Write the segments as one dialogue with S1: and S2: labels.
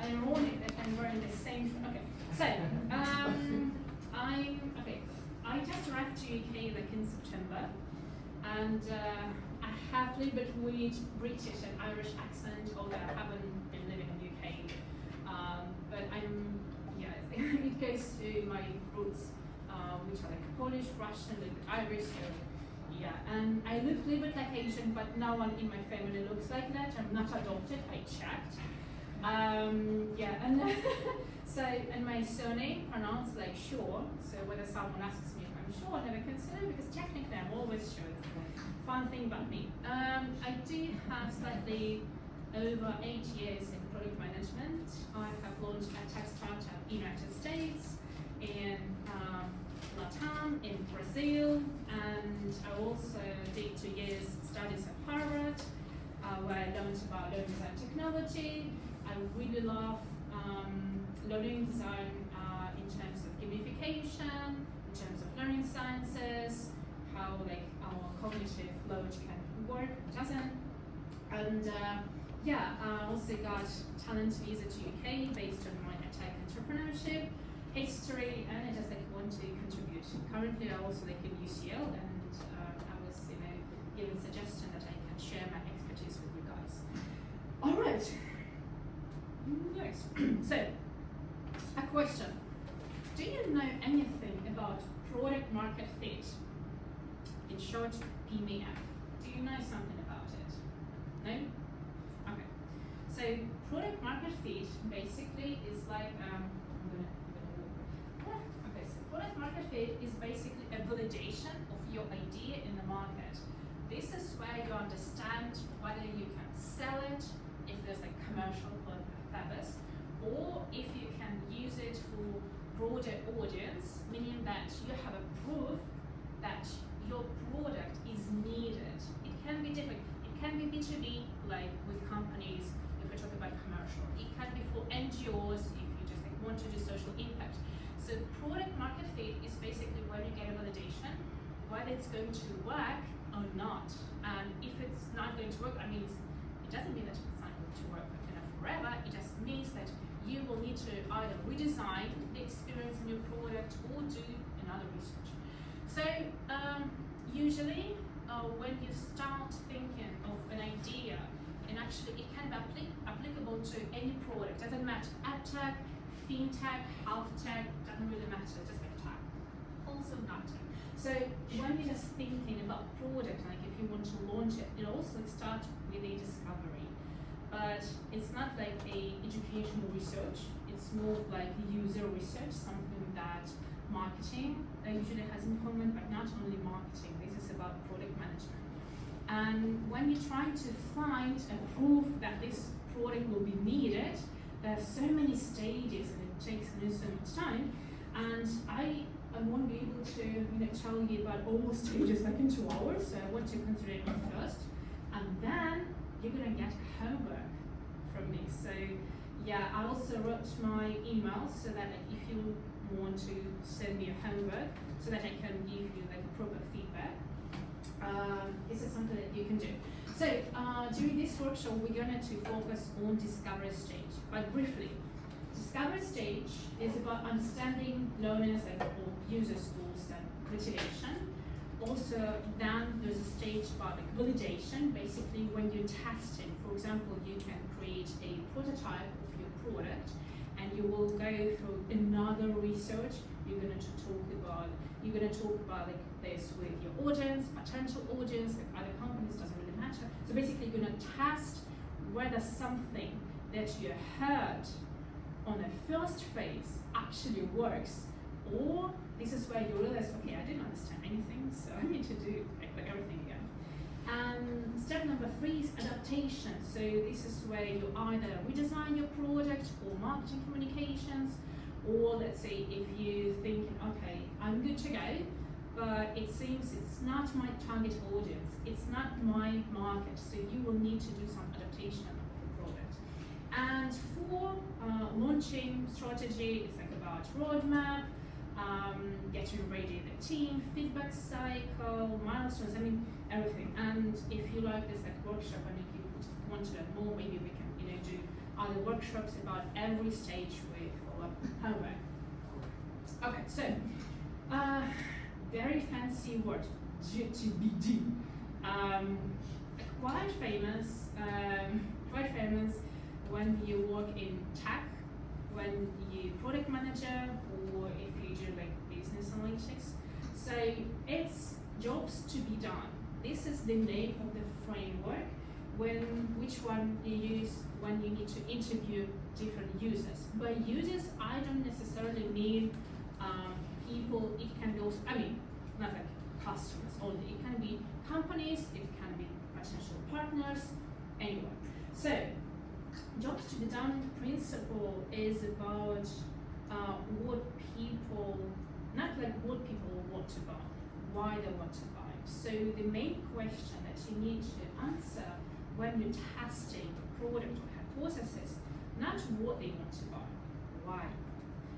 S1: ironic that I'm wearing the same. Okay, so I just arrived to UK like in September, and I have a little bit weird British and Irish accent, although I haven't been living in UK. But it goes to my roots, which are like Polish, Russian, a little bit Irish. So yeah, and I look a little bit like Asian, but no one in my family looks like that. I'm not adopted. I checked. And my surname pronounced like sure. So whether someone asks me if I'm sure, I never consider, because technically I'm always sure. It's a fun thing about me. I do have slightly over 8 years in product management. I have launched a tech startup in the United States, in Latam, in Brazil, and I also did 2 years studies at Harvard, where I learned about learning design technology. I really love learning design in terms of gamification, in terms of learning sciences, how like our cognitive load can work, doesn't. And I also got talent visa to UK based on my EdTech entrepreneurship history, and I just like want to contribute. Currently, I also like in UCL, and I was given suggestion that I can share my expertise with you guys. All right. Next. So, a question. Do you know anything about product market fit? In short, PMF. Do you know something about it? No? Okay. So, product market fit basically is like, product market fit is basically a validation of your idea in the market. This is where you understand whether you can sell it, if there's a commercial purpose, or if you can use it for broader audience, meaning that you have a proof that your product is needed. It can be different. It can be B2B, like with companies, if we're talking about commercial. It can be for NGOs, if you just like, want to do social impact. So product market fit is basically when you get a validation, whether it's going to work or not. And if it's not going to work, it doesn't mean that it's not going to work forever. It just means that you will need to either redesign the experience in your product or do another research. So usually when you start thinking of an idea, and actually it can be applicable to any product, doesn't matter, EdTech, FinTech, health tech, doesn't really matter, just like tech. Also not tech. So when you're just thinking about product, like if you want to launch it, it also starts with a discovery. But it's not like a educational research, it's more like user research, something that marketing usually has in common, but not only marketing, this is about product management. And when you try to find a proof that this product will be needed, there are so many stages and it takes so much time, and I won't be able to tell you about all the stages like in 2 hours, so I want to consider it first, and then you're going to get homework from me. So yeah, I also wrote my email so that if you want to send me a homework so that I can give you like proper feedback, this is something that you can do. So during this workshop, we're going to focus on discovery stage. But briefly, discovery stage is about understanding learners and or users' goals and motivation. Also, then there's a stage about like validation, basically when you're testing. For example, you can create a prototype of your product, and you will go through another research. You're going to talk about like this with your audience, potential audience, like other companies, doesn't really matter. So basically, you're going to test whether something that you heard on the first phase actually works, or this is where you realize, okay, I didn't understand anything, so I need to do like everything again. And step number 3 is adaptation. So this is where you either redesign your product or marketing communications, or let's say if you're thinking, okay, I'm good to go, but it seems it's not my target audience, it's not my market, so you will need to do some adaptation of the product. And for launching strategy, it's like about roadmap, getting ready the team, feedback cycle, milestones, everything. And if you like this like workshop and if you want to learn more, maybe we can do Are the workshops about every stage with follow-up homework? Okay, so very fancy word, GTBD. Quite famous when you work in tech, when you product manager, or if you do like business analytics. So it's jobs to be done. This is the name of the framework. Which one you use when you need to interview different users. By users, I don't necessarily mean people. It can be also, I mean, not like customers only. It can be companies. It can be potential partners. Anyone. So, jobs to be done principle is about what people, not like what people want to buy, why they want to buy. So the main question that you need to answer when you're testing a product or hypothesis, not what they want to buy, why?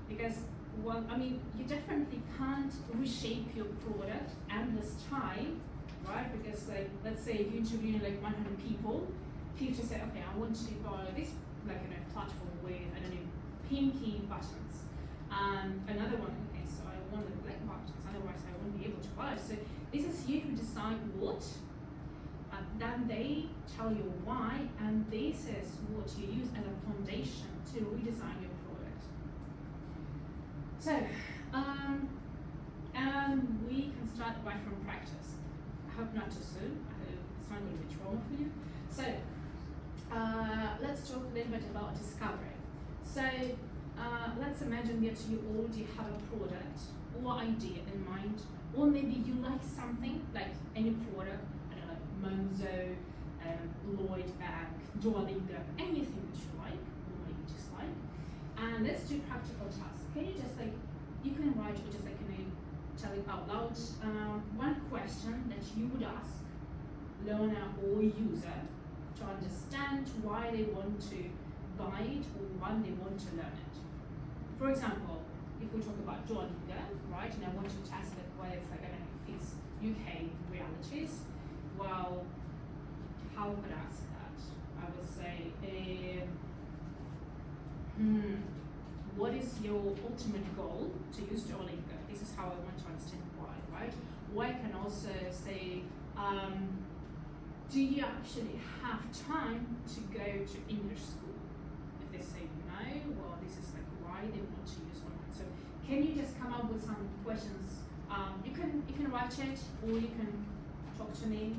S1: Because, well, I mean, you definitely can't reshape your product endless time, right? Because, like, let's say you interview like 100 people, 50 say, okay, I want to buy this, like, you know, platform with, I don't know, pinky buttons, and another one, okay, so I want the black buttons, otherwise I won't be able to buy. So this is you who decide what. Then they tell you why, and this is what you use as a foundation to redesign your product. So, and we can start right from practice. I hope not too soon. I hope it's not going to be trauma for you. So, let's talk a little bit about discovery. So, let's imagine that you already have a product or idea in mind, or maybe you like something, like any product, Monzo, Lloyd Bank, Duolingo, anything that you like, or maybe dislike. And let's do practical tasks. Can you just like, you can write or just like, tell it out loud, one question that you would ask learner or user to understand why they want to buy it or why they want to learn it. For example, if we talk about Duolingo, right, and I want to test it whether it's like, I don't know, if it's UK realities, well, how could I ask that? I would say, what is your ultimate goal to use Duolingo? This is how I want to understand why, right? Or I can also say, do you actually have time to go to English school? If they say no, well, this is like why they want to use online. So can you just come up with some questions? You can write it, or you can talk to me.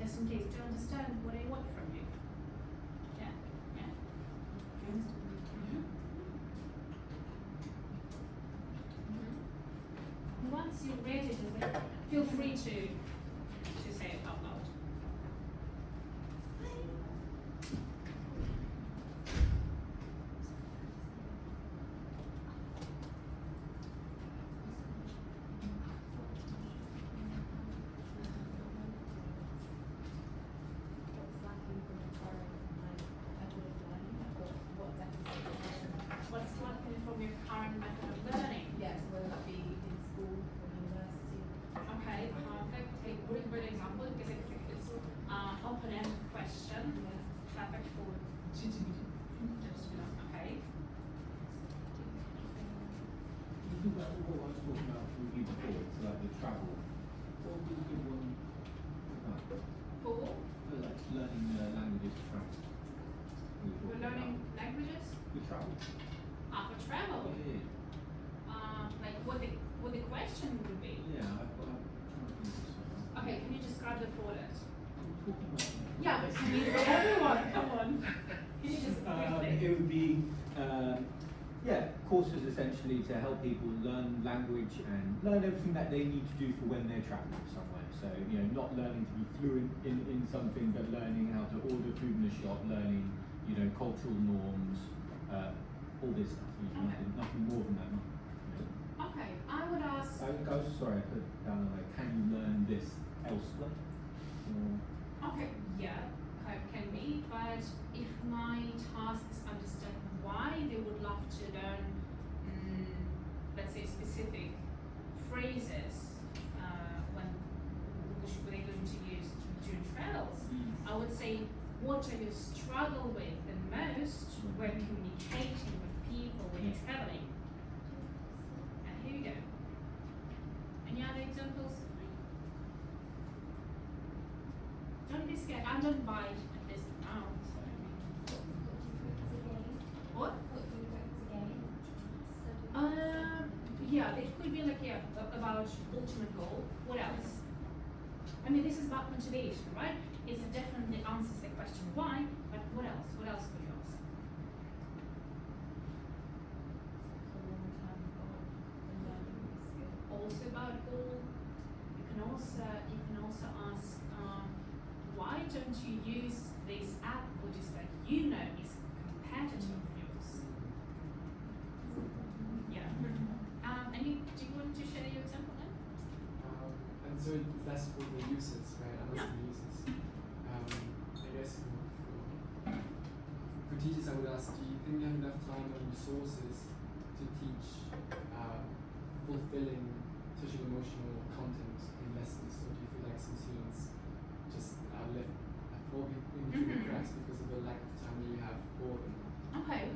S1: Just in case, do you understand what I want from you? Yeah? Yeah? You understand? Once you're ready, just like, feel free to say it out loud. What's lacking from your current method of learning?
S2: Yes, whether that be in school or university.
S1: Okay, perfect. Take a really good example because it's open-ended question.
S2: Yeah.
S1: Perfect for just okay.
S3: You think about what I was talking about with you before, so like the travel. What would be a good one for that?
S1: For
S3: like learning languages to travel.
S1: we're learning languages.
S3: The travel.
S1: For travel.
S3: Yeah.
S1: Like what the question would be.
S3: Yeah, I'm trying to think of something.
S1: Okay, can you describe the product?
S3: I'm talking about
S1: Yeah, but I mean for everyone. Come on. Can you just quickly?
S3: it would be courses essentially to help people learn language and learn everything that they need to do for when they're traveling somewhere. So, not learning to be fluent in something, but learning how to order food in a shop, learning, cultural norms, all this stuff. Nothing more than that.
S1: Okay, I would ask.
S3: Sorry, I put down like, can you learn this elsewhere?
S1: Okay, yeah, can be, but if my task is understand why they would love to learn, let's say, specific phrase what do you struggle with the most when communicating with people when you're traveling? And here we go. Any other examples? Don't be scared. I don't bite at this now. So. What? Yeah, it could be like about ultimate goal. What else? I mean, this is about motivation, right? It definitely answers the question why, but what else? What else could you ask? Also about goal. You can also ask why don't you use this app which is that you know is competitive of yours? Yeah. And do you want to share your example then?
S4: And so that's for the users, right? Amazon users. I guess for teachers, I would ask, do you think you have enough time and resources to teach fulfilling social emotional content in lessons, or do you feel like some students just fall into the cracks because of the lack of time that you have for them?
S1: Okay,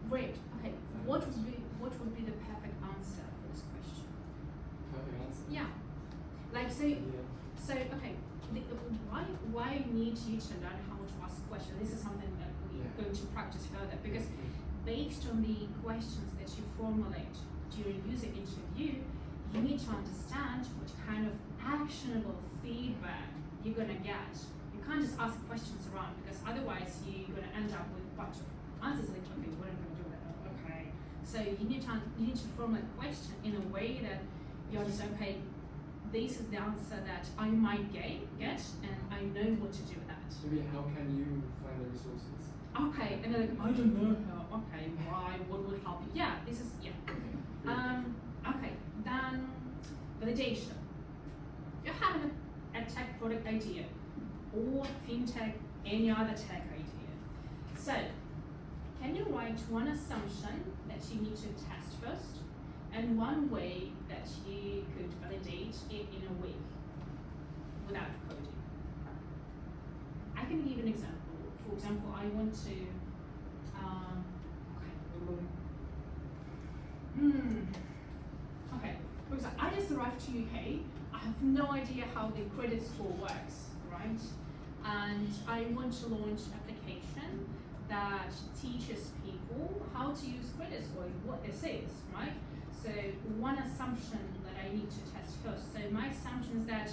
S1: great. Okay, what would be the perfect answer for this question?
S4: Perfect answer.
S1: Yeah, like so.
S4: Yeah.
S1: So okay, why need you to learn how to ask questions? This is something that we're going to practice further because based on the questions that you formulate during user interview, you need to understand what kind of actionable feedback you're gonna get. You can't just ask questions around because otherwise you're gonna end up with a bunch of answers like, okay, what am I gonna do with that? Okay. So you need to formulate a question in a way that you understand, okay, this is the answer that I might get and I know what to do with that.
S4: Maybe how can you find the resources?
S1: Okay, and they're like, I don't know how. Okay, why? What would help you? Yeah, this is yeah. Okay, then validation. You're having a tech product idea or fintech, any other tech idea. So, can you write one assumption that you need to test first and one way that you could validate it in a week without coding? I can give an example. For example, I want to okay. For example, I just arrived to UK. I have no idea how the credit score works, right? And I want to launch an application that teaches people how to use credit scoring, what this is, right? So one assumption that I need to test first. So my assumption is that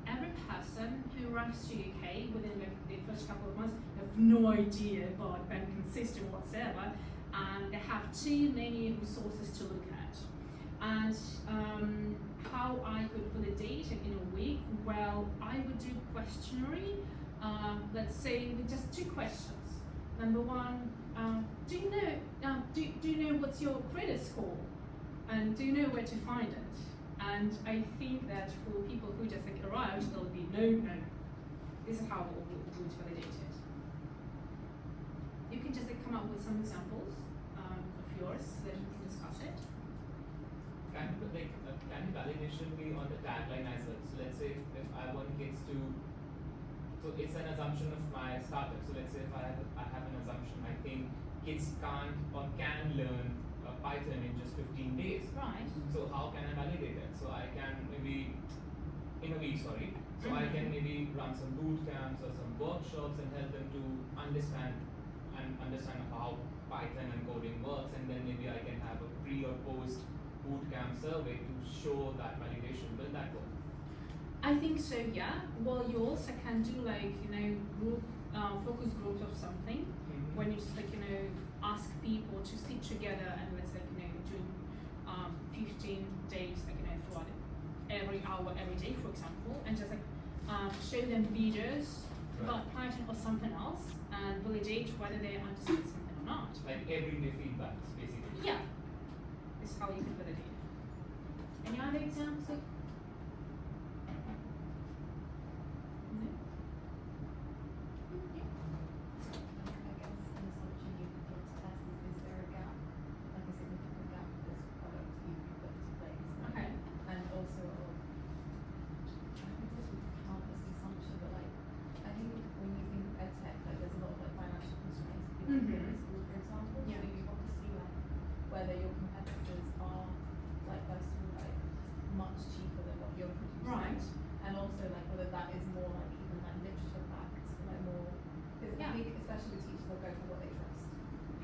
S1: every person who arrives to UK within the first couple of months have no idea about banking system whatsoever, and they have too many resources to look at. And how I could validate it in a week? Well, I would do questionnaire. Let's say with just 2 questions. Number one, do you know what's your credit score, and do you know where to find it? And I think that for people who just like arrived, they'll be no. This is how we'll validate it. You can just like come up with some examples of yours so that we can discuss it.
S5: Can validation be on the tagline as well? So let's say if I want kids to, so it's an assumption of my startup. So let's say if I have an assumption, I think kids can't or can learn Python in just 15 days.
S1: Right.
S5: So how can I validate that? So I can maybe in a week, sorry. So I can maybe run some boot camps or some workshops and help them to understand how Python and coding works, and then maybe I can have a pre or post bootcamp survey to show that validation. Will that work?
S1: I think so, yeah. Well, you also can do like, group, focus groups or something, when you just like, ask people to sit together and let's like, do 15 days, like, throughout every hour, every day, for example, and just like show them videos about Python or something else and validate whether they understand something or not.
S5: Like everyday feedback, basically.
S1: Yeah. This is how you can validate it. Any other examples? No? Yeah.
S2: I guess an assumption you could put to test is there a gap, like a significant gap with this product you could put into place?
S1: Okay.
S2: And also, I don't think this would count as an assumption, but like, I think when you think of EdTech, like there's a lot also like whether that is more like even like literature backed, like more, because
S1: Yeah.
S2: I think especially with teachers, they'll go for what they trust.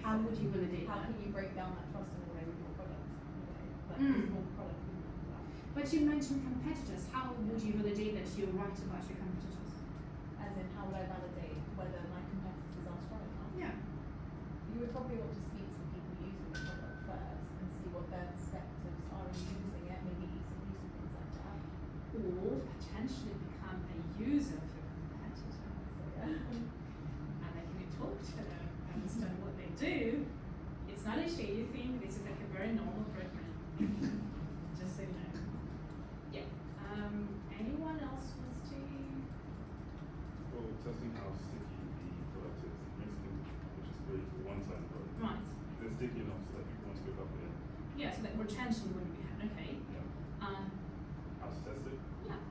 S1: How
S2: So
S1: would you validate
S2: how
S1: that?
S2: can you break down that trust in a way with your product? In a way, like
S1: Mm.
S2: with your product wouldn't do that.
S1: But you mentioned competitors. How would you validate that you're right about your competitors?
S2: As in, how would I validate whether my competitors are strong enough?
S1: Yeah.
S2: You would probably want to speak to people using the product first and see what their perspectives are in using it, maybe ease of use and things like that.
S1: Or potentially become a user of your competitor.
S2: So yeah.
S1: And then you talk to them, understand what they do. It's not a shady thing. This is like a very normal treatment. Just so you know. Yeah. Anyone else wants to?
S6: Well, testing how sticky the product is makes things which is great for one side, but
S1: Right.
S6: is it sticky enough so that people want to pick up again?
S1: Yeah. So that retention wouldn't be had. Okay.
S6: Yeah. How to test it?
S1: Yeah.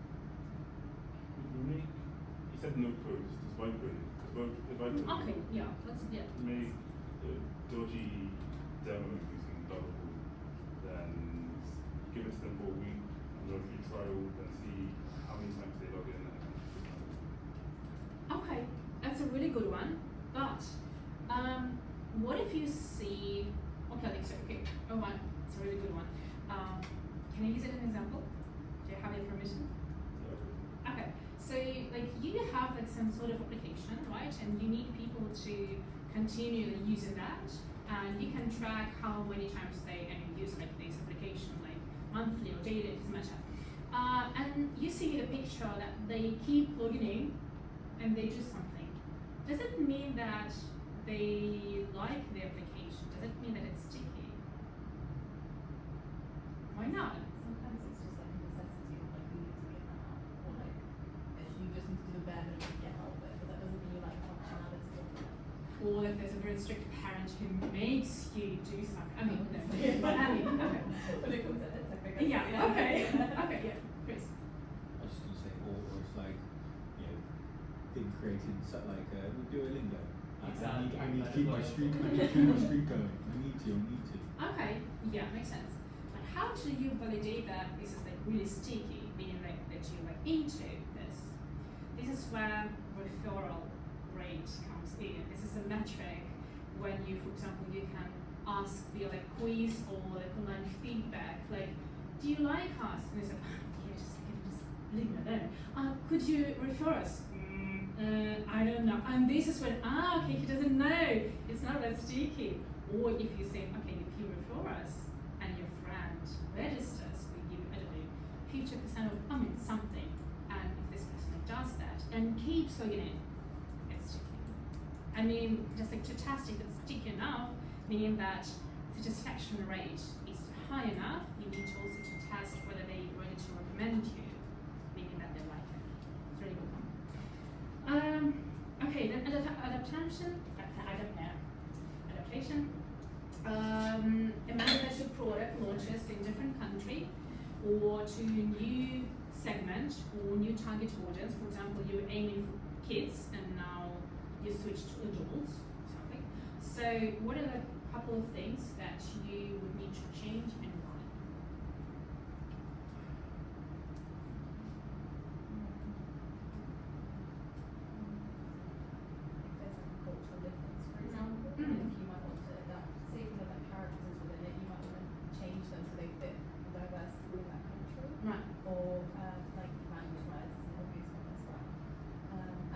S6: We make, you said no codes, just vibe coding. Because vibe coding.
S1: Okay. Yeah. Let's. Yeah.
S6: Make a dodgy demo using Double, then give it to them for a week, and do a free trial, then see how many times they log in and
S1: Okay, that's a really good one. But what if you see? Okay, like so. Okay, oh one, it's a really good one. Can I use it as an example? Do you have your permission? Okay, so like you have like some sort of application, right? And you need people to continue using that, and you can track how many times they use like this application, like monthly or daily, it doesn't matter. And you see a picture that they keep logging in, and they do something. Does it mean that they like the application? Does it mean that it's sticky? Why not?
S2: Sometimes it's just like a necessity, like you need to get that out, or like if you just need to do the bare minimum to get out of it, but that doesn't mean you like functionality of it.
S1: Or if there's a very strict parent who makes you do something. I mean, no,
S2: Yeah.
S1: but I mean, okay.
S2: When it comes to EdTech, I guess.
S1: Yeah, okay. Okay, yeah. Chris.
S3: I was just gonna say, or it's like, you know, being created so like we do a lingo.
S5: Exactly.
S3: I need to
S5: That
S3: keep
S5: is
S3: my
S5: what I
S3: streak. I
S5: thought.
S3: need to keep my streak going. I need to.
S1: Okay, yeah, makes sense. But how do you validate that this is like really sticky, meaning like that you like into this? This is where referral rate comes in. This is a metric when you, for example, you can ask via like quiz or like online feedback, like, do you like us? And they say, yeah, just leave me alone. Could you refer us? I don't know. And this is when, okay, he doesn't know. It's not that sticky. Or if you say, okay, if you refer us and your friend registers, we give, I don't know, 50% of, something. And if this person does that and keeps logging in, it's sticky. I mean, just like to test if it's sticky enough, meaning that satisfaction rate is high enough, you need to also to test whether they're ready to recommend you, meaning that they like it. It's really good one. Okay, then adaptation. A manufactured product launches in different country or to new segment or new target audience. For example, you're aiming for kids and now you switch to adults, something. So what are the couple of things that you would need to change and why?
S2: If there's like a cultural difference, for example,
S1: Mm.
S2: like you might want to adapt, say if you have like characters within it, you might want to change them so they fit the diversity in that country.
S1: Right.
S2: Or like language-wise, it's an obvious one as well.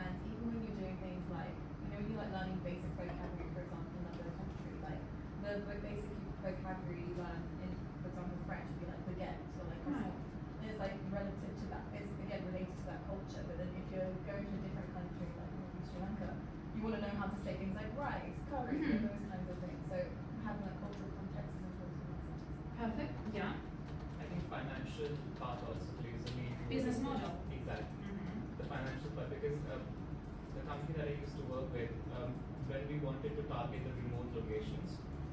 S2: And even when you're doing things like, when you like learning basic vocabulary, for example, in another country, like the basic vocabulary you learn in, for example, French, would be like baguette or like
S1: Right.
S2: croissant. And it's like relative to that, it's again related to that culture, but then if you're going to a different country, like maybe Sri Lanka, you want to know how to say things like rice, curry,
S1: Mhm.
S2: those kinds of things. So having that cultural context is important to make sense.
S1: Perfect. Yeah.
S5: I think financial part also plays a main role.
S1: Business model.
S5: Exactly.
S1: Mm-hmm.
S5: The financial part, because the company that I used to work with, when we wanted to target the remote locations,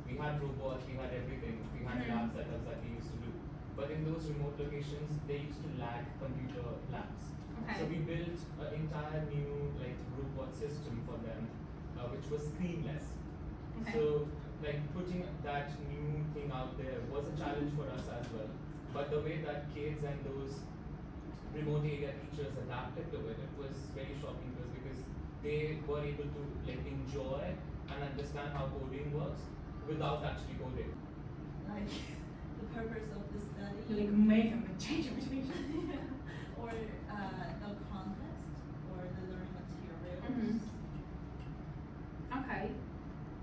S5: we had robots, we had everything, we had
S1: Mhm.
S5: lab setups that we used to do. But in those remote locations, they used to lack computer labs.
S1: Okay.
S5: So we built an entire new like robot system for them, which was screenless.
S1: Okay.
S5: So like putting that new thing out there was a challenge for us as well. But the way that kids and those remote area teachers adapted to it, it was very shocking to us because they were able to like enjoy and understand how coding works without actually coding.
S2: Like the purpose of the study.
S1: Like make them change between.
S2: Or the context or the learning materials.
S1: Mhm. Okay.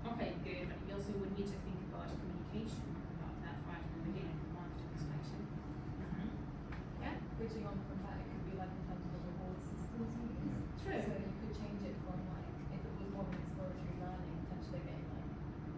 S1: Okay, good. But you also would need to think about communication about that right from the beginning from marketing perspective. Yeah.
S2: Bridging on from that, it could be like in terms of the reward systems you use.
S1: True.
S2: So you could change it from like, if it was more of an exploratory learning, potentially getting like,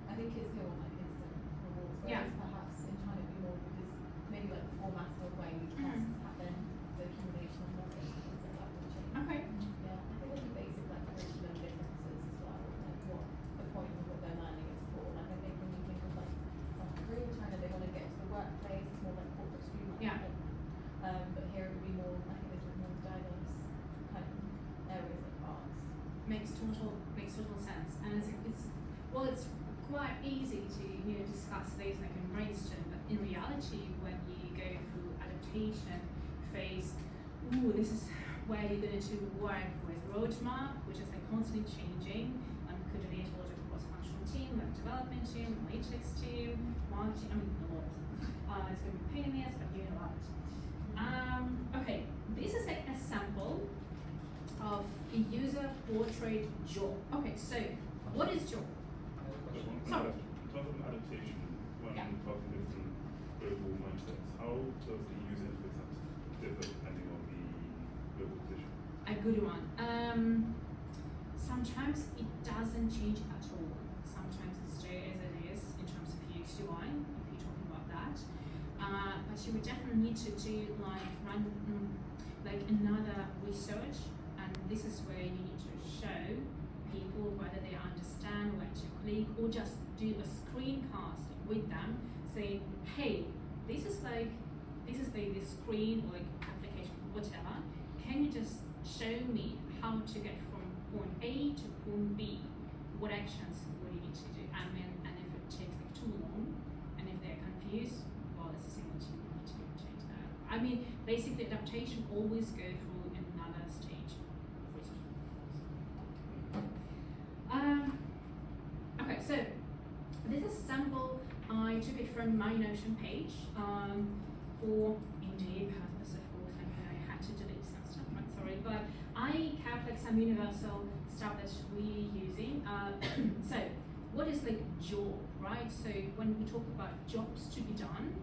S2: I think kids here want like instant rewards,
S1: Yeah.
S2: whereas perhaps in China it'd be more because maybe like the formatting of way tests happen, the accumulation of knowledge, things like that would change.
S1: Okay.
S2: Yeah, I think there'd be basic like curriculum differences as well, like what the point of what they're learning is for. Like I think when you think of like South Korea, China, they want to get to the workplace, it's more like corporate streamline.
S1: Yeah.
S2: But here it would be more, I think there's more diverse kind of areas like arts.
S1: Makes total sense, and it's quite easy to discuss these like in brainstorm, but in reality, when you go through adaptation phase, this is where you're going to work with roadmap, which is like constantly changing, and could lead a lot of cross-functional team, like development team, analytics team, marketing. I mean, a lot. It's going to be a pain in the ass, but you love it. Okay, this is like a sample of a user portrait job. Okay, so what is job?
S6: Just one
S1: Sorry.
S6: question. In terms of adaptation, when
S1: Yeah.
S6: talking different global mindsets, how does the user interface differ depending on the global position?
S1: A good one. Sometimes it doesn't change at all. Sometimes it stays as it is in terms of UX UI, if you're talking about that. But you would definitely need to do run like another research, and this is where you need to show people whether they understand where to click, or just do a screencast with them saying, hey, this is the screen or like application, whatever. Can you just show me how to get from point A to point B? What actions would you need to do? And if it takes like too long, and if they're confused, well, it's a signal to you need to change that. I mean, basically adaptation always go through another stage of research. Okay, so this is a sample. I took it from my Notion page for indeed purpose, of course. Like I had to delete some stuff. I'm sorry, but I have like some universal stuff that we're using. So what is like job, right? So when we talk about jobs to be done,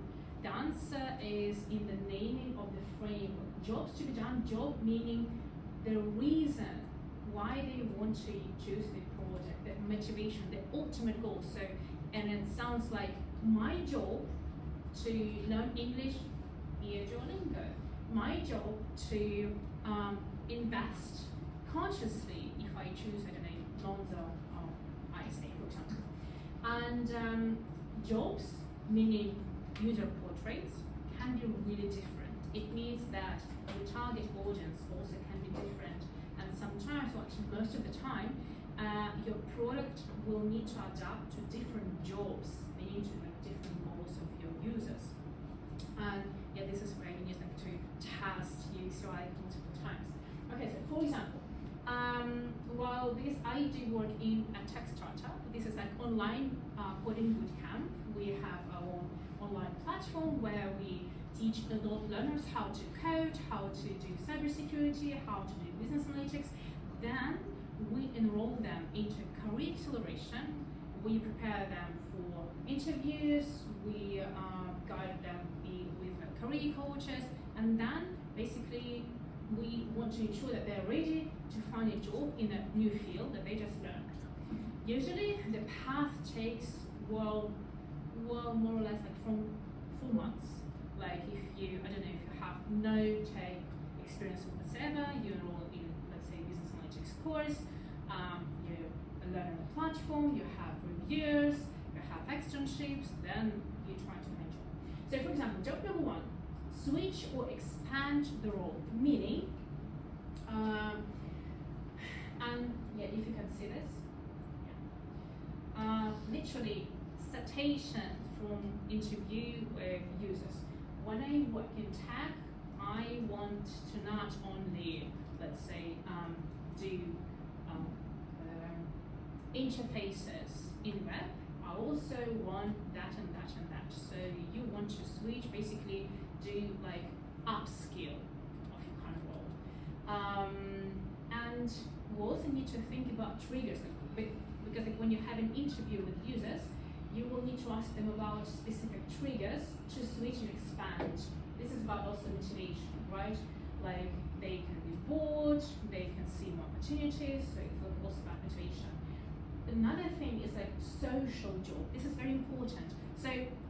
S1: the answer is in the naming of the framework. Jobs to be done. Job meaning the reason why they want to choose the project, the motivation, the ultimate goal. So, and it sounds like my job to learn English via Duolingo. My job to invest consciously if I choose, I don't know, Lonza or ISA, for example. And jobs, meaning user portraits, can be really different. It means that the target audience also can be different. And sometimes, or actually most of the time, your product will need to adapt to different jobs, meaning to like different goals of your users. And yeah, this is where you need like to test UX UI multiple times. Okay, so for example, well, because I do work in a tech startup, this is like online coding bootcamp. We have our own online platform where we teach adult learners how to code, how to do cybersecurity, how to do business analytics. Then we enroll them into career acceleration. We prepare them for interviews. We guide them with career coaches, and then basically we want to ensure that they're ready to find a job in a new field that they just learned. Usually the path takes well more or less like from 4 months. Like if you, I don't know, if you have no tech experience whatsoever, you enroll in, let's say, business analytics course, you learn on the platform, you have reviews, you have externships, then you try to find a job. So for example, job number 1, switch or expand the role, meaning, and yeah, if you can see this, yeah. Literally citation from interview with users. When I work in tech, I want to not only, let's say, do interfaces in web, I also want that and that and that. So you want to switch, basically do like upskill of your current role. And you also need to think about triggers, because like when you have an interview with users, you will need to ask them about specific triggers to switch and expand. This is about also motivation, right? Like they can be bored, they can see more opportunities, so it's also about motivation. Another thing is like social job. This is very important. So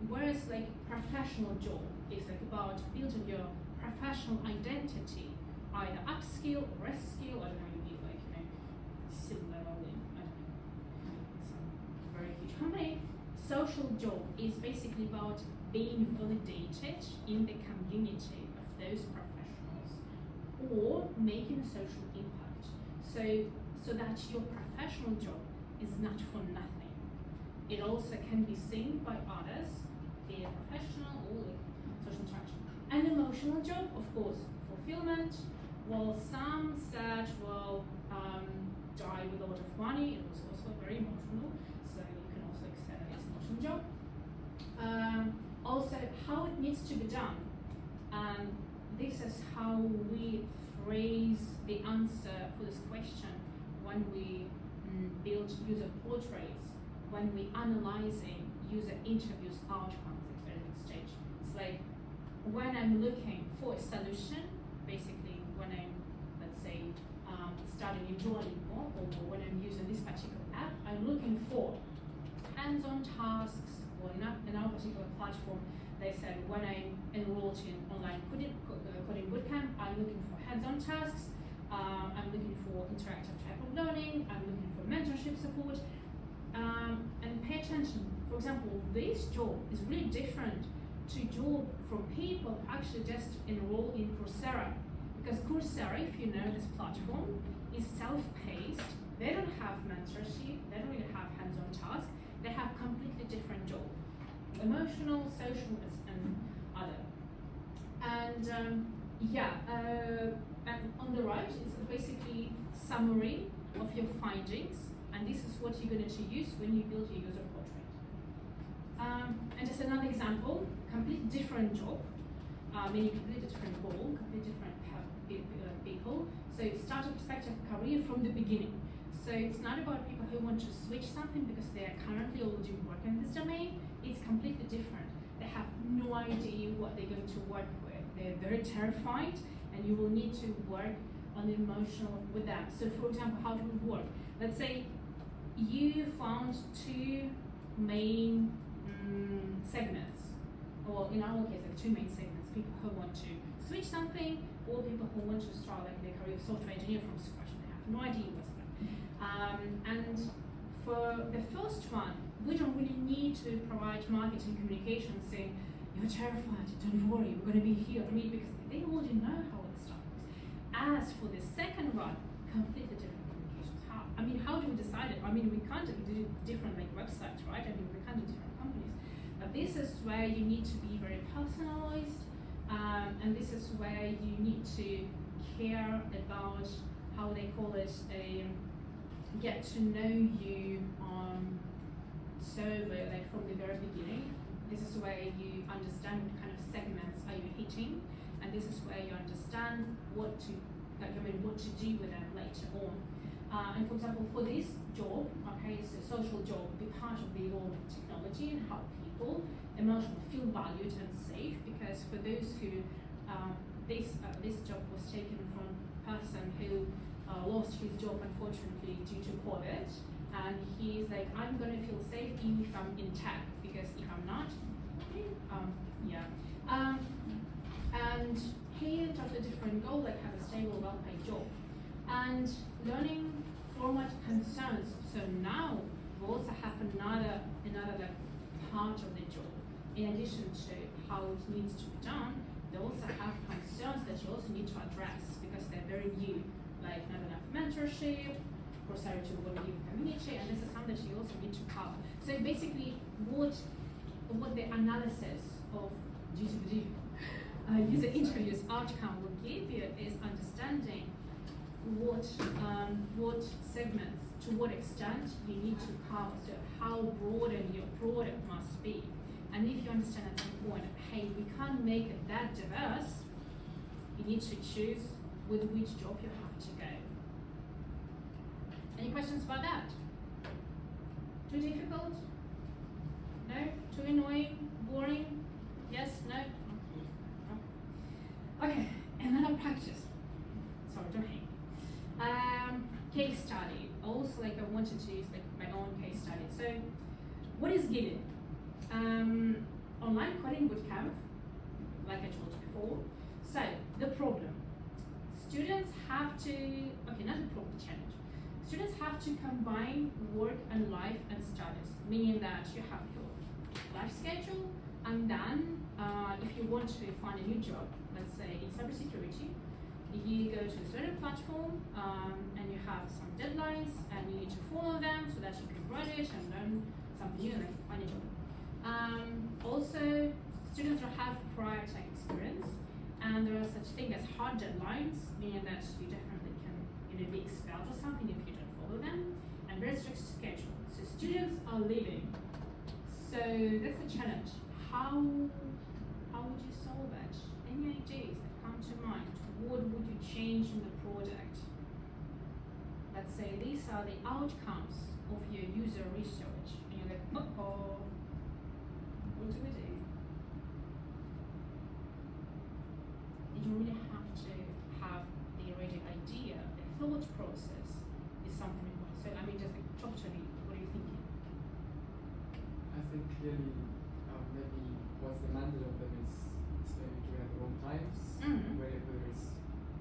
S1: whereas like professional job is like about building your professional identity, either upskill or reskill, I don't know, you need like, you know, skill level in, I don't know, some very huge company. Social job is basically about being validated in the community of those professionals or making a social impact. So that your professional job is not for nothing. It also can be seen by others, be it professional or like social interaction. An emotional job, of course, fulfillment. Well, some said, well, die with a lot of money. It was also very emotional, so you can also extend it as an emotional job. Also, how it needs to be done. This is how we phrase the answer for this question when we build user portraits, when we analyzing user interviews outcomes at various stage. It's like when I'm looking for a solution, basically when I'm, let's say, starting a Duolingo, or when I'm using this particular app, I'm looking for hands-on tasks, or in our particular platform, they said when I'm enrolled in online coding bootcamp, I'm looking for hands-on tasks, I'm looking for interactive type of learning, I'm looking for mentorship support, and pay attention. For example, this job is really different to job from people who actually just enroll in Coursera. Because Coursera, if you know this platform, is self-paced. They don't have mentorship, they don't really have hands-on tasks, they have completely different job. Emotional, social, and other. And and on the right is basically summary of your findings, and this is what you're going to use when you build your user portrait. And just another example, completely different job, meaning completely different role, completely different people. So start a perspective career from the beginning. So it's not about people who want to switch something because they are currently already working in this domain. It's completely different. They have no idea what they're going to work with. They're very terrified, and you will need to work on the emotional with them. So for example, how do we work? Let's say you found two main segments, or in our case, like two main segments: people who want to switch something, or people who want to start like their career of software engineer from scratch. They have no idea what's going. And for the first one, we don't really need to provide marketing communication saying, you're terrified, don't worry, we're going to be here to meet, because they already know how it starts. As for the second one, completely different communications. How do we decide it? We can't do different like websites, right? We can't do different companies. But this is where you need to be very personalized, and this is where you need to care about how they call it a get to know you survey, like from the very beginning. This is where you understand what kind of segments are you hitting, and this is where you understand what to do with them later on. And for example, for this job, okay, it's a social job, be part of the evolving technology and help people emotionally feel valued and safe. Because for those who this job was taken from a person who lost his job unfortunately due to COVID, and he's like, I'm gonna feel safe even if I'm in tech, because if I'm not, and he took a different goal, like have a stable, well-paid job, and learning format concerns. So now we also have another like part of the job. In addition to how it needs to be done, they also have concerns that you also need to address because they're very new, like not enough mentorship, Coursera to what give community, and this is something that you also need to cover. So basically, what the analysis of GTPD user interviews outcome will give you is understanding what segments, to what extent you need to cover, so how broad your product must be. And if you understand at some point, hey, we can't make it that diverse, you need to choose with which job you have to go. Any questions about that? Too difficult? No? Too annoying? Boring? Yes? No? Okay, and then I practice. Sorry, don't hate. Case study. Also, like I wanted to use like my own case study. So, what is given? Online coding bootcamp, like I told you before. So, the problem. Students have to, okay, not the problem, the challenge. Students have to combine work and life and studies, meaning that you have your life schedule, and then if you want to find a new job, let's say in cybersecurity, you go to a certain platform and you have some deadlines and you need to follow them so that you can graduate and learn something new, like find a job. Also, students will have prior tech experience, and there are such things as hard deadlines, meaning that you definitely can be expelled or something if you don't follow them, and very strict schedule. So students are leaving. So that's the challenge. How would you solve it? Any ideas that come to mind? What would you change in the product? Let's say these are the outcomes of your user research, and you're like, uh-oh, what do we do? You don't really have to have the already idea. The thought process is something important. So I mean, just like, talk to me. What are you thinking?
S4: I think clearly maybe what's demanded of them is maybe doing at the wrong times, whether it's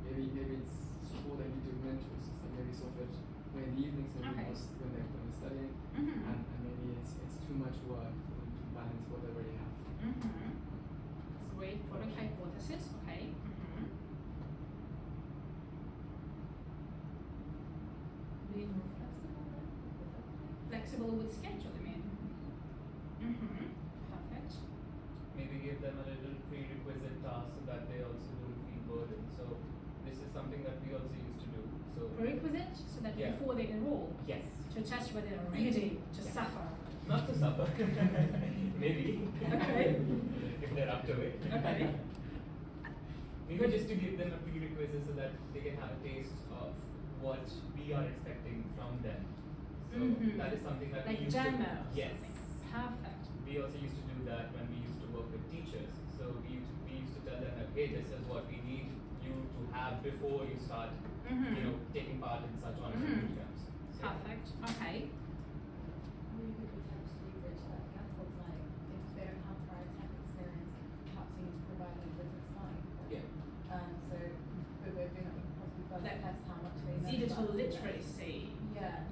S4: maybe it's support they need to mentors, so maybe sort of when in the evenings, maybe most when they're studying, and maybe it's too much work for them to balance what they already have.
S1: Great product hypothesis. Okay.
S2: Being more flexible then?
S1: Flexible with schedule, I mean. Perfect.
S5: Maybe give them a little prerequisite task so that they also don't feel burdened. So this is something that we also used to do. So
S1: Prerequisite, so that
S5: Yeah.
S1: before they enroll,
S5: yes,
S1: to test whether they're ready to suffer.
S5: not to suffer. Maybe.
S1: Okay.
S5: If they're up to it.
S1: Okay.
S5: Maybe just to give them a prerequisite so that they can have a taste of what we are expecting from them. So that is something that
S1: Like
S5: we used
S1: demo.
S5: to do. Yes.
S1: Perfect.
S5: We also used to do that when we used to work with teachers. So we used to tell them that, hey, this is what we need you to have before you start, taking part in such online bootcamps. So
S1: Perfect. Okay.
S2: We could potentially bridge that gap of like, if they don't have prior tech experience, perhaps we need to provide them with a slide.
S5: Yeah.
S2: So the way of doing that, we could possibly first
S1: Like
S2: test how much they know.
S1: Digital
S2: about it.
S1: literacy.
S2: Yeah.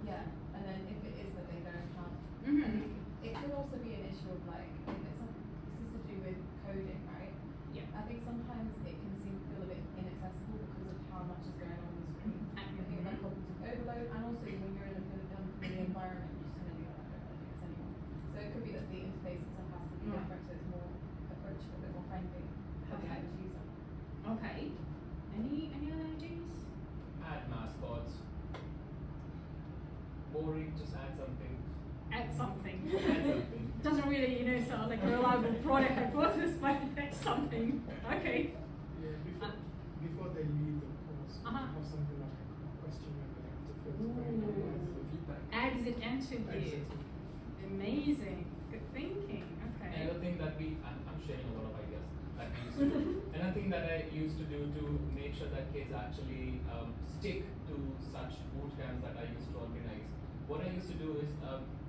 S2: And then if it is that they don't have, I
S1: Mhm.
S2: think it could also be an issue of like, if it's something, this is to do with coding, right?
S1: Yeah.
S2: I think sometimes it can feel a bit inaccessible because of how much is going on the screen. I think about cognitive overload, and also when you're in a familiar environment, you're just going to be like, I don't think it's anyone. So it could be that the interface itself has to be
S1: Right.
S2: different, so it's more approachable, a bit more friendly for the
S1: Okay.
S2: average user.
S1: Okay. Any other ideas?
S5: Add mascots. Boring, just add something.
S1: Add something.
S5: Add something.
S1: Doesn't really, sound like a reliable product hypothesis, but add something. Okay.
S7: Yeah,
S1: Uh,
S7: before they leave the course,
S1: Uh-huh.
S7: have something like a questionnaire that they have to fill to
S1: Ooh.
S7: verify
S4: The feedback.
S1: Exit interview.
S7: exit.
S1: Amazing. Good thinking. Okay.
S5: Another thing that I'm sharing a lot of ideas that we used to do. Another thing that I used to do to make sure that kids actually stick to such boot camps that I used to organize. What I used to do is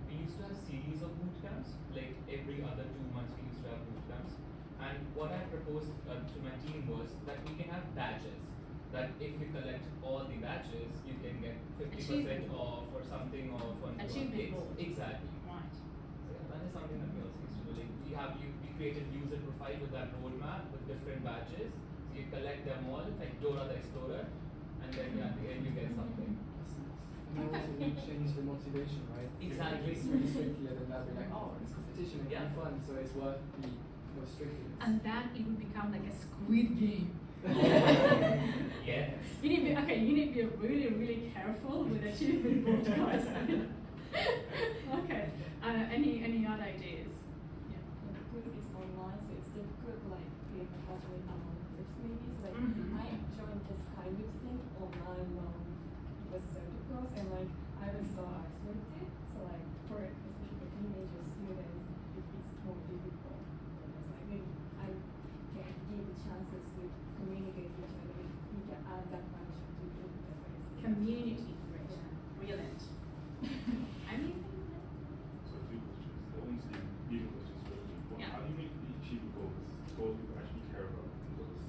S5: we used to have series of boot camps, like every other 2 months we used to have boot camps. And what I proposed to my team was that we can have badges. That if you collect all the badges, you can get 50%
S1: Achievement.
S5: off or something off on
S1: Achievement board.
S5: Exactly.
S1: Right.
S5: So yeah, that is something that we also used to do. Like we created user profile with that roadmap with different badges. So you collect them all, like Dora the Explorer, and then at the end you get something.
S4: And that also will change the motivation, right?
S5: Exactly.
S4: If it's really quickly, and then they'll be like, oh, it's competition, it's
S5: Yeah.
S4: fun, so it's worth the more strictness.
S1: And then it would become like a Squid Game.
S5: Yeah.
S1: You need to be, you need to be really, really careful with achievement board, guys. Okay. Any other ideas? Yeah.
S8: Because it's online, so it's difficult to like create a password among groups maybe. So like
S1: Mhm.
S8: I joined this kind of thing online it was so difficult and like I was so isolated. So like for especially for teenager students it's more difficult. Because like maybe I can give the chances to communicate with each other. You can add that function to the interface.
S1: Community integration. Brilliant. Anything?
S6: So two questions. They're honestly leading questions for you. One,
S1: Yeah.
S6: how do you make the achievable goals people actually care about? Because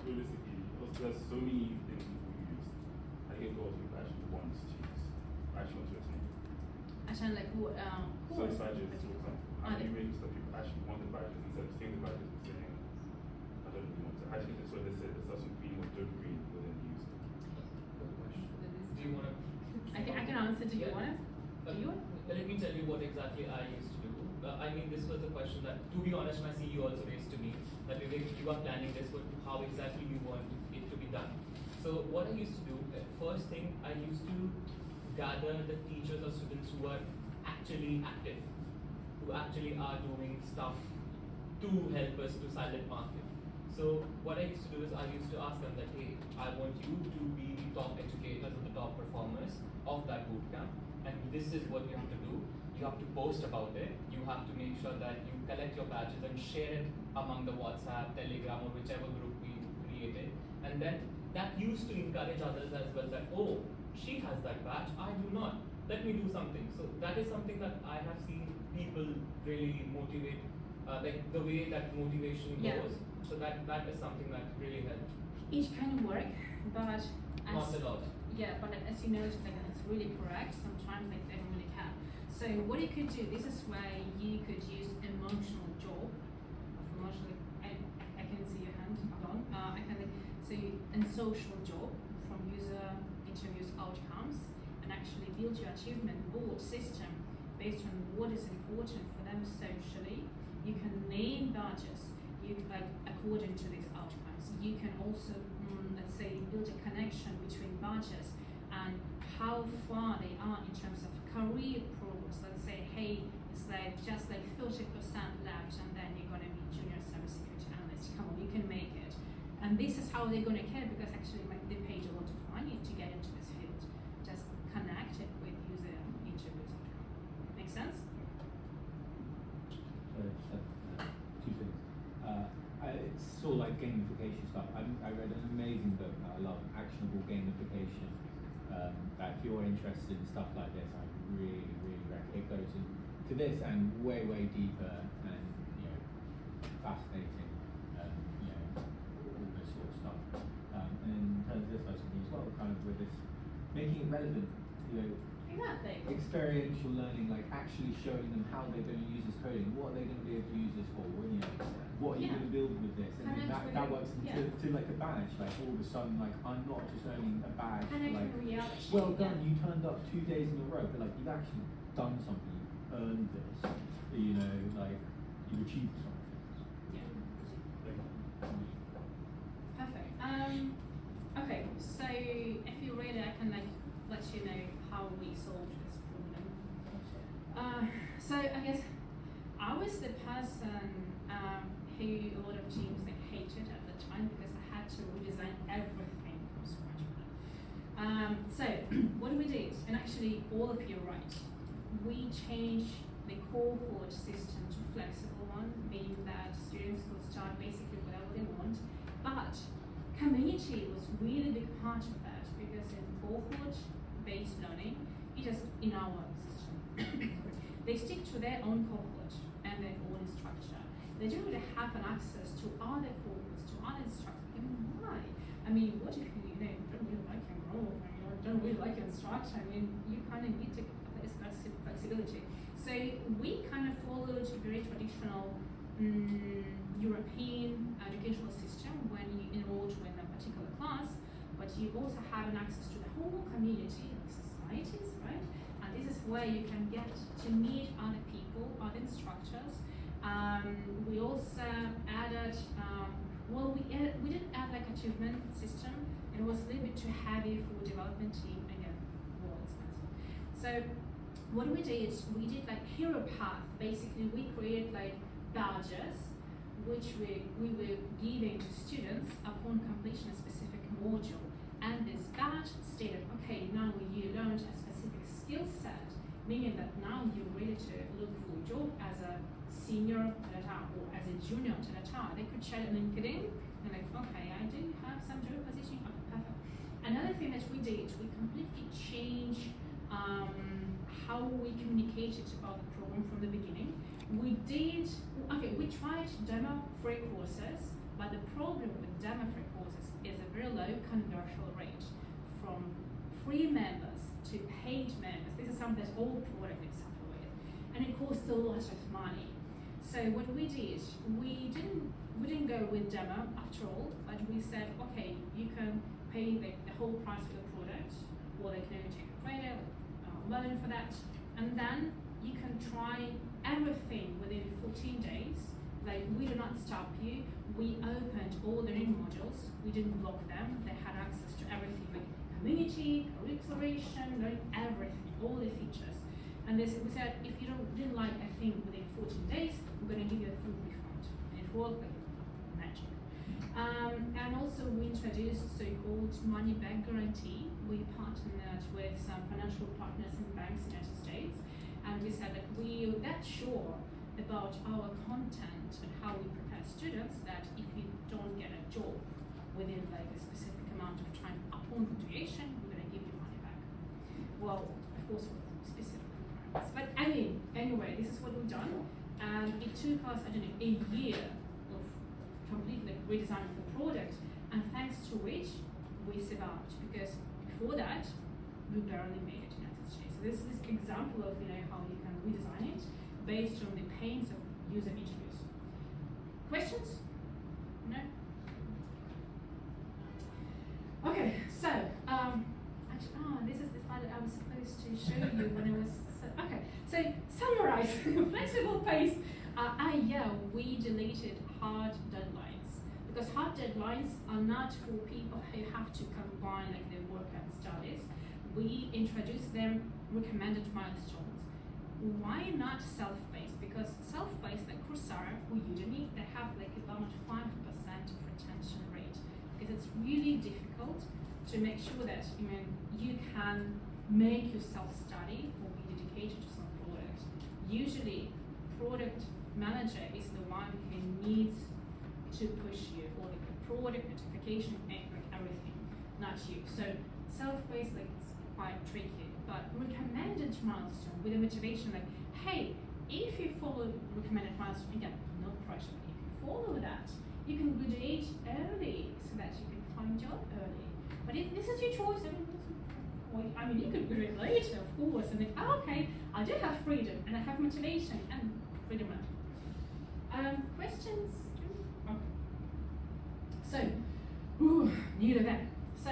S6: realistically, there's so many things people use. I get goals people actually want to choose, actually want to attain.
S1: Actually, like what?
S6: So badges, for example. How do you make so that people actually want the badges instead of seeing the badges and saying, I don't really want to. Actually, that's what they said. It starts with green or don't green, but then use it.
S5: Good question. Do you want to?
S1: I can answer. Do you
S5: Yeah.
S1: want it? Do you want?
S5: Let me tell you what exactly I used to do. I mean, this was a question that, to be honest, my CEO also raised to me. That Vivek, you are planning this, but how exactly you want it to be done? So what I used to do, first thing, I used to gather the teachers or students who are actually active, who actually are doing stuff to help us to silent market. So what I used to do is I used to ask them that, hey, I want you to be the top educators or the top performers of that bootcamp, and this is what you have to do. You have to post about it. You have to make sure that you collect your badges and share it among the WhatsApp, Telegram, or whichever group we created. And then that used to encourage others as well that, oh, she has that badge, I do not. Let me do something. So that is something that I have seen people really motivate, like the way that motivation
S1: Yeah.
S5: goes. So that is something that really helped.
S1: It can work, but as
S5: Not a lot.
S1: yeah, but as you noticed, like it's really correct. Sometimes like they don't really care. So what you could do, this is where you could use emotional job. Emotional, I can see your hand. Hold on. And social job from user interviews outcomes, and actually build your achievement board system based on what is important for them socially. You can name badges. You like according to these outcomes. You can also let's say build a connection between badges and how far they are in terms of career progress. Let's say, hey, it's like just like 30% left, and then you're gonna be junior cybersecurity analyst. Come on, you can make it. And this is how they're gonna care, because actually like, they paid a lot of money to get into this field. Just connect it with user interviews outcome. Make sense?
S3: Two things. It's sort of like gamification stuff. I read an amazing book that I love, Actionable Gamification. That if you're interested in stuff like this, I really, really recommend it. Goes into this and way, way deeper and fascinating. All this sort of stuff. And in terms of this, I was thinking as well, kind of with this, making it relevant.
S1: Exactly.
S3: Experiential learning, like actually showing them how they're going to use this coding, what are they going to be able to use this for, what are you
S1: Yeah.
S3: going to build with this, and then
S1: Connect
S3: that
S1: with
S3: works
S1: it,
S3: into like a badge, like all of a sudden, like I'm not just earning a badge,
S1: Connect
S3: like
S1: with reality.
S3: well done,
S1: yeah.
S3: you turned up 2 days in a row, but like you've actually done something, you've earned this, like you've achieved something.
S1: Yeah.
S6: Like,
S1: Perfect. Okay, so if you're ready, I can like let you know how we solved this problem. So I guess I was the person who a lot of teams like hated at the time, because I had to redesign everything from scratch. So what we did, and actually all of you are right, we changed the cohort system to flexible one, meaning that students could start basically whatever they want, but community was really a big part of that, because in cohort-based learning, it is in our system. They stick to their own cohort and their own structure. They don't really have an access to other cohorts, to other instructors. I mean, why? I mean, what if you don't really like your role, and you don't really like your instructor? I mean, you kind of need to have this flexibility. So we kind of followed a very traditional European educational system when you enroll in a particular class, but you also have an access to the whole community, like societies, right? And this is where you can get to meet other people, other instructors, We also added, we didn't add like achievement system. It was a little bit too heavy for development team, again, more expensive. So what we did like hero path. Basically, we created like badges, which we were giving to students upon completion of a specific module. And this badge stated, okay, now you learned a specific skill set, meaning that now you're ready to look for a job as a senior Tata or as a junior Tata. They could share on LinkedIn and like, okay, I do have some job position. Okay, perfect. Another thing that we did, we completely changed how we communicated about the program from the beginning. We tried demo free courses, but the problem with demo free courses is a very low conversion rate from free members to paid members. This is something that all products suffer with, and it costs a lot of money. So what we did, we didn't go with demo after all, but we said, okay, you can pay the whole price for the product, or they can only take a credit, loan for that, and then you can try everything within 14 days. Like, we do not stop you. We opened all the new modules. We didn't block them. They had access to everything, like community, career exploration, learning everything, all the features. And we said, if you didn't like a thing within 14 days, we're going to give you a full refund. And it worked like magic. And also we introduced so-called money back guarantee. We partnered with some financial partners and banks in the United States. And we said that we're that sure about our content and how we prepare students that if you don't get a job within like a specific amount of time upon graduation, we're going to give you money back. Well, of course, with specific requirements. But I mean, anyway, this is what we've done. And it took us, I don't know, a year of completely redesigning the product. And thanks to which we survived, because before that, we barely made it in the United States. So this is this example of how you can redesign it based on the pains of user interviews. Questions? No? Okay, so actually, this is the file that I was supposed to show you when it was okay. So summarize flexible pace. We deleted hard deadlines because hard deadlines are not for people who have to combine like their work and studies. We introduced them recommended milestones. Why not self-paced? Because self-paced like Coursera or Udemy, they have like about 5% retention rate because it's really difficult to make sure that you can make yourself study or be dedicated to some product. Usually, product manager is the one who needs to push you, or like the product notification, like everything, not you. So self-paced, like it's quite tricky. But recommended milestone with a motivation like, hey, if you follow recommended milestone, again, no pressure, but if you follow that, you can graduate early so that you can find job early. But if this is your choice, you could graduate later, of course, and then, okay, I do have freedom and I have motivation and freedom. Questions? Okay. So, neither then. So,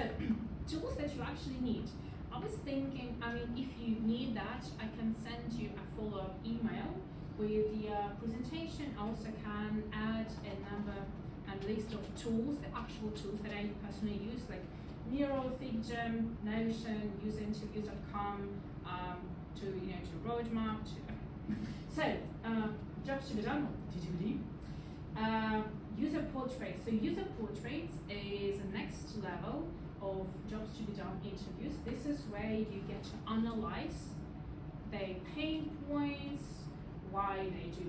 S1: tools that you actually need. I was thinking, if you need that, I can send you a follow-up email with the presentation. I also can add a number and list of tools, the actual tools that I personally use, like Miro, FigJam, Notion, userinterviews.com, to Roadmap. So, jobs to be done, user portraits. So user portraits is the next level of jobs to be done interviews. This is where you get to analyze their pain points, why they do,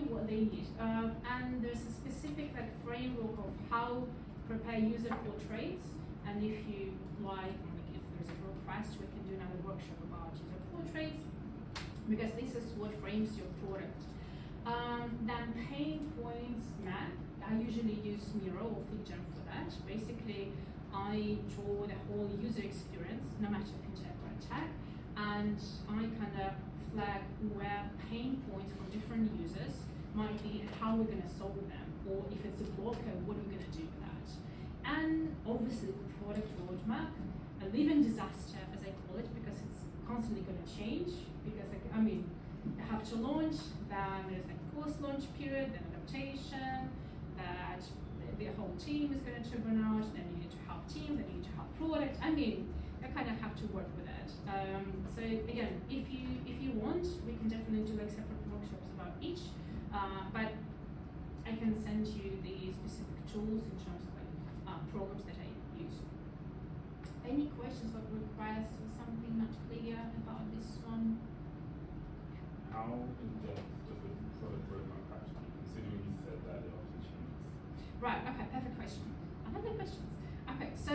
S1: what they need. And there's a specific framework of how to prepare user portraits. And if you like, if there's a request, we can do another workshop about user portraits, because this is what frames your product. Then pain points map. I usually use Miro or FigJam for that. Basically, I draw the whole user experience, no matter fintech or tech, and I kind of flag where pain points for different users might be, how we're going to solve them, or if it's a blocker, what are we going to do with that. And obviously, the product roadmap, a living disaster, as I call it, because it's constantly going to change. Because have to launch, then there's like course launch period, then adaptation, that the whole team is going to run out, then you need to have team, then you need to have product. I mean, you kind of have to work with it. So again, if you want, we can definitely do like separate workshops about each. But I can send you the specific tools in terms of like programs that I use. Any questions or requests or something not clear about this one?
S6: How in depth does the product roadmap have to be, considering you said that it often changes?
S1: Right, okay, perfect question. I have the questions. Okay, so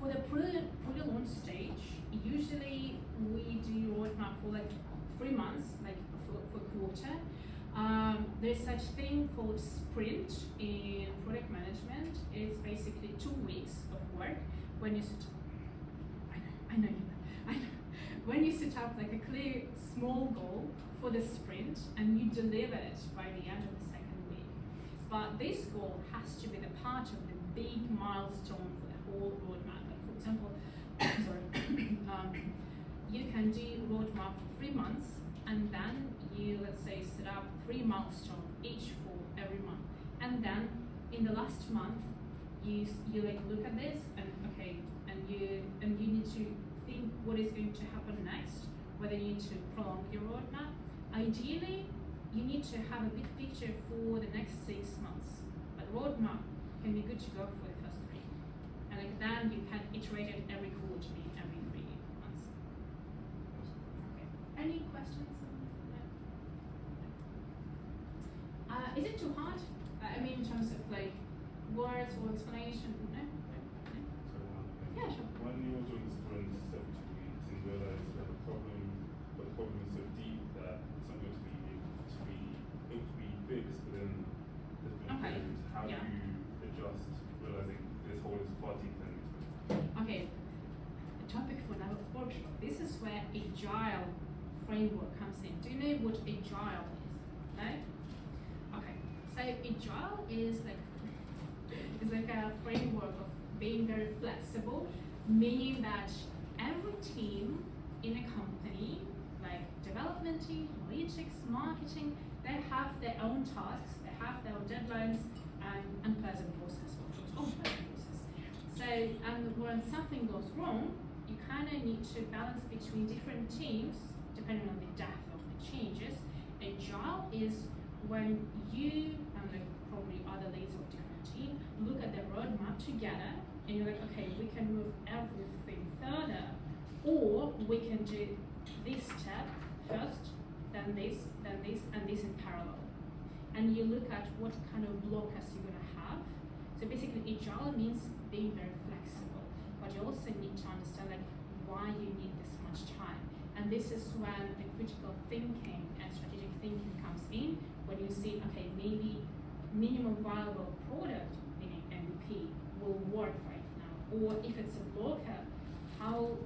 S1: for the pre-launch stage, usually we do roadmap for like 3 months, like for quarter. There's such thing called sprint in product management. It's basically 2 weeks of work when you set. I know. When you set up like a clear small goal for the sprint and you deliver it by the end of the second week. But this goal has to be the part of the big milestone for the whole roadmap. Like for example, you can do roadmap for 3 months, and then you, let's say, set up 3 milestones each for every month. And then in the last month, you like look at this and okay, and you need to think what is going to happen next, whether you need to prolong your roadmap. Ideally, you need to have a big picture for the next 6 months. But roadmap can be good to go for the first 3. And like then you can iterate it every quarter, every 3 months. Okay. Any questions? Is it too hard? I mean, in terms of like words or explanation? No?
S6: So one thing.
S1: Yeah, sure.
S6: When you're doing sprints every 2 weeks and you realize that the problem is so deep that it's not going to be able to be fixed within this
S1: Okay.
S6: period, how
S1: Yeah.
S6: do you adjust, realizing this hole is far deeper than expected?
S1: Okay, a topic for another workshop. This is where agile framework comes in. Do you know what agile is? No? Okay, so agile is like a framework of being very flexible, meaning that every team in a company, like development team, analytics, marketing, they have their own tasks, they have their own deadlines, and unpleasant bosses, unpleasant bosses. So, and when something goes wrong, you kind of need to balance between different teams, depending on the depth of the changes. Agile is when you, and like probably other leads of different team, look at the roadmap together, and you're like, okay, we can move everything further, or we can do this step first, then this, and this in parallel. And you look at what kind of blockers you're gonna have. So basically, agile means being very flexible, but you also need to understand like why you need this much time. And this is when the critical thinking and strategic thinking comes in, when you see, okay, maybe minimum viable product, meaning MVP, will work right now. Or if it's a blocker, how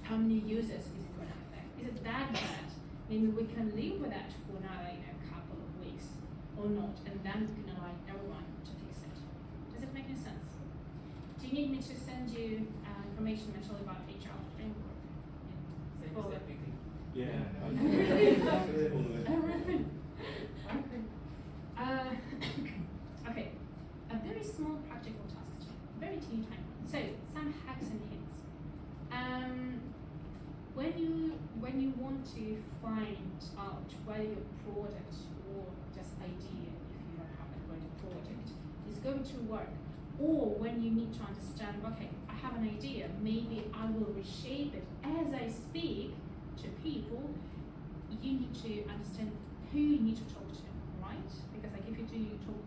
S1: many users is it going to affect? Is it that bad? Maybe we can live with that for another couple of weeks or not, and then we can align everyone to fix it. Does it make any sense? Do you need me to send you information material about HR framework?
S5: Send us everything.
S3: Yeah.
S1: Everything. Okay, a very small practical task, very teeny tiny one. So some hacks and hints. When you want to find out whether your product or just idea, if you don't have a ready project, is going to work, or when you need to understand, okay, I have an idea, maybe I will reshape it as I speak to people, you need to understand who you need to talk to, right? Because like if you talk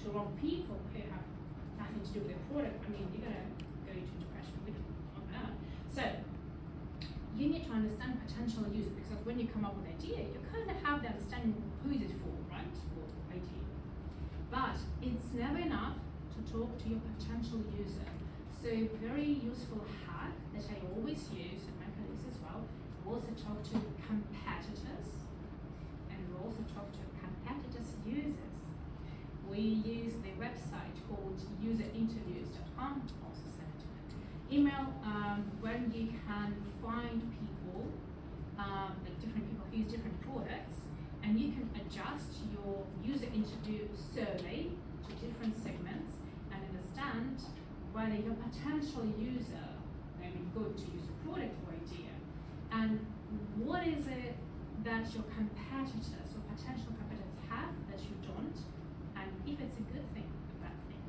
S1: to wrong people who have nothing to do with the product, I mean, you're gonna go into depression. We don't want that. So you need to understand potential users, because when you come up with an idea, you kind of have the understanding of who is it for, right? Or idea. But it's never enough to talk to your potential user. So very useful hack that I always use, and my colleagues as well, we also talk to competitors, and we also talk to competitors' users. We use the website called userinterviews.com, also send it to them. email when you can find people, like different people who use different products, and you can adjust your user interview survey to different segments and understand whether your potential user may be good to use a product or idea, and what is it that your competitors or potential competitors have that you don't, and if it's a good thing or bad thing.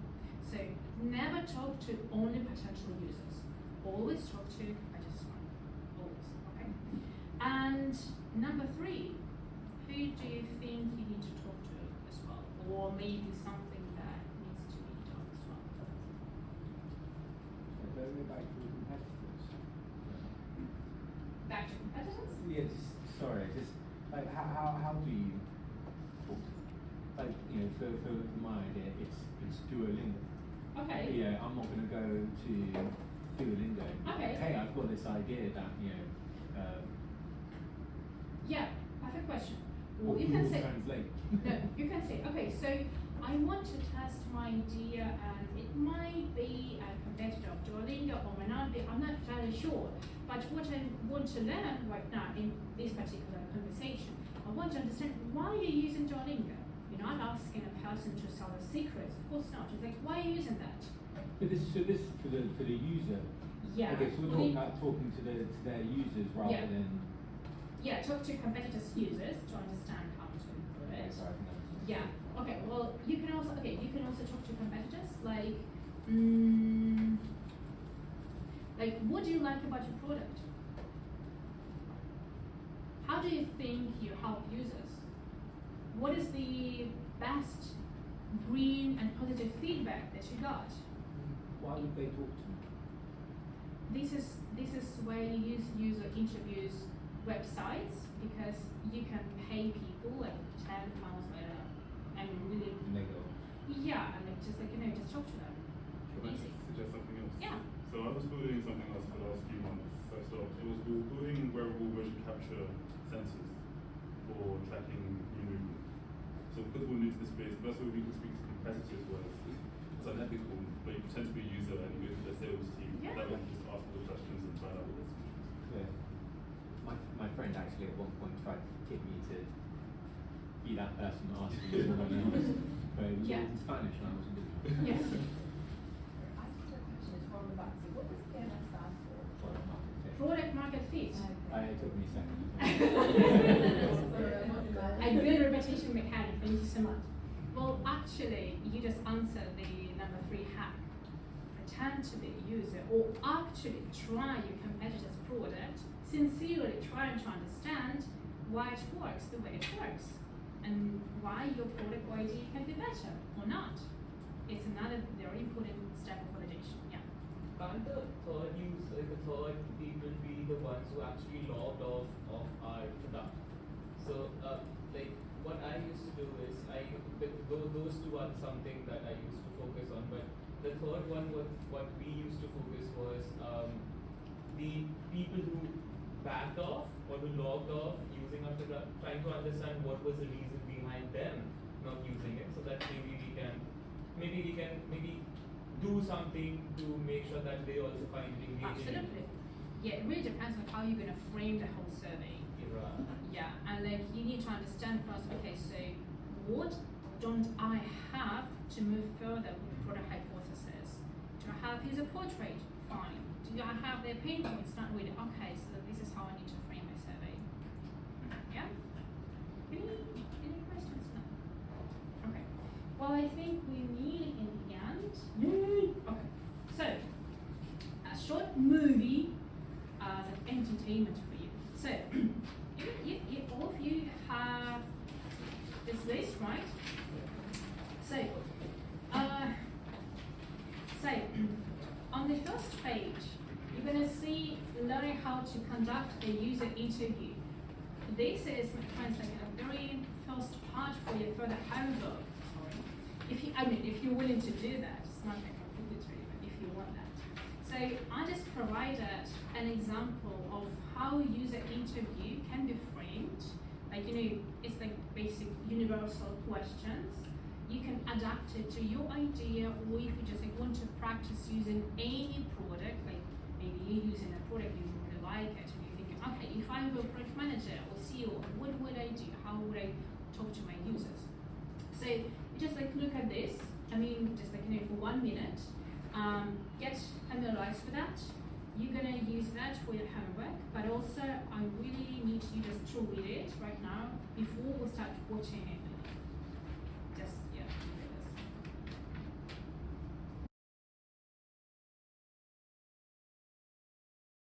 S1: So never talk to only potential users. Always talk to competitors. Always, okay? And number 3, who do you think you need to talk to as well? Or maybe something that needs to be done as well?
S3: So going back to the competitors.
S1: Back to competitors?
S3: Yeah, just like how do you talk to them? Like, you know, for my idea, it's Duolingo.
S1: Okay.
S3: Yeah, I'm not gonna go to Duolingo. And be like,
S1: Okay.
S3: hey, I've got this idea that
S1: Yeah, perfect question.
S3: or
S1: Well, you can
S3: Google
S1: say,
S3: Translate.
S1: no, you can say, okay, so I want to test my idea and it might be a competitor of Duolingo or may not be, I'm not entirely sure. But what I want to learn right now in this particular conversation, I want to understand why you're using Duolingo. You're not asking a person to sell a secret, of course not. It's like, why are you using that?
S3: But this for the user.
S1: Yeah.
S3: Okay, so we're
S1: Well,
S3: talking about talking to their users rather
S1: Yeah.
S3: than.
S1: Yeah, talk to competitors' users to understand how to do
S3: Okay,
S1: it.
S3: sorry, I can understand.
S1: Yeah. Okay. Well, you can also talk to competitors like, what do you like about your product? How do you think you help users? What is the best green and positive feedback that you got?
S3: Why would they talk to me?
S1: This is where you use user interviews websites, because you can pay people like £10 and really
S3: And they go.
S1: yeah, and like just talk to them.
S6: Can I
S1: Easy.
S6: suggest something else?
S1: Yeah.
S6: So I was building something else for the last few months. First off, we were building wearable motion capture sensors for tracking new movement. So because we're new to the space, the best way we could speak to competitors was it's unethical, but you pretend to be a user and you go to the sales team.
S1: Yeah.
S6: That way you just ask all the questions and find out what their solutions.
S3: Yeah. My friend actually at one point tried to get me to be that person asking someone else, but it was
S1: Yeah.
S3: all in Spanish and I wasn't doing it.
S1: Yes.
S2: I think the question is from the back. So what does PMS stand for?
S3: Product market fit.
S1: Product market fit.
S3: It took me a second.
S1: A good repetition mechanic, thank you so much. Well, actually, you just answered the number 3 hack. Pretend to be a user, or actually try your competitor's product, sincerely trying to understand why it works the way it works, and why your product or idea can be better or not. It's another very important step of validation. Yeah.
S5: Can't the third people be the ones who actually logged off of our product? So, what I used to do is, those two are something that I used to focus on, but the third one, what we used to focus was the people who backed off or who logged off using our product, trying to understand what was the reason behind them not using it, so that maybe we can do something to make sure that they also find it engaging.
S1: Absolutely. Yeah, it really depends on how you're going to frame the whole survey.
S5: Right.
S1: Yeah, and you need to understand first, okay, so what don't I have to move further with the product hypothesis? Do I have user portrait? Fine. Do I have their pain points? Not really. Okay, so this is how I need to frame my survey. Yeah? Any questions? No? Okay. Well, I think we need in the end. Yay! Okay. So, a short movie as an entertainment for you. So, you all of you have this list, right? So, on the first page, you're going to see learning how to conduct a user interview. This is, my friends, like a very first part for your further homework. Sorry, if you're willing to do that, it's not like obligatory, but if you want that. So I just provided an example of how user interview can be framed. It's like basic universal questions. You can adapt it to your idea, or if you just want to practice using any product, like I'm a product manager or CEO, what would I do? How would I talk to my users? So just like look at this. I mean, just like for 1 minute, get familiarized with that. You're gonna use that for your homework, but also I really need you just to read it right now before we start watching it. Just yeah.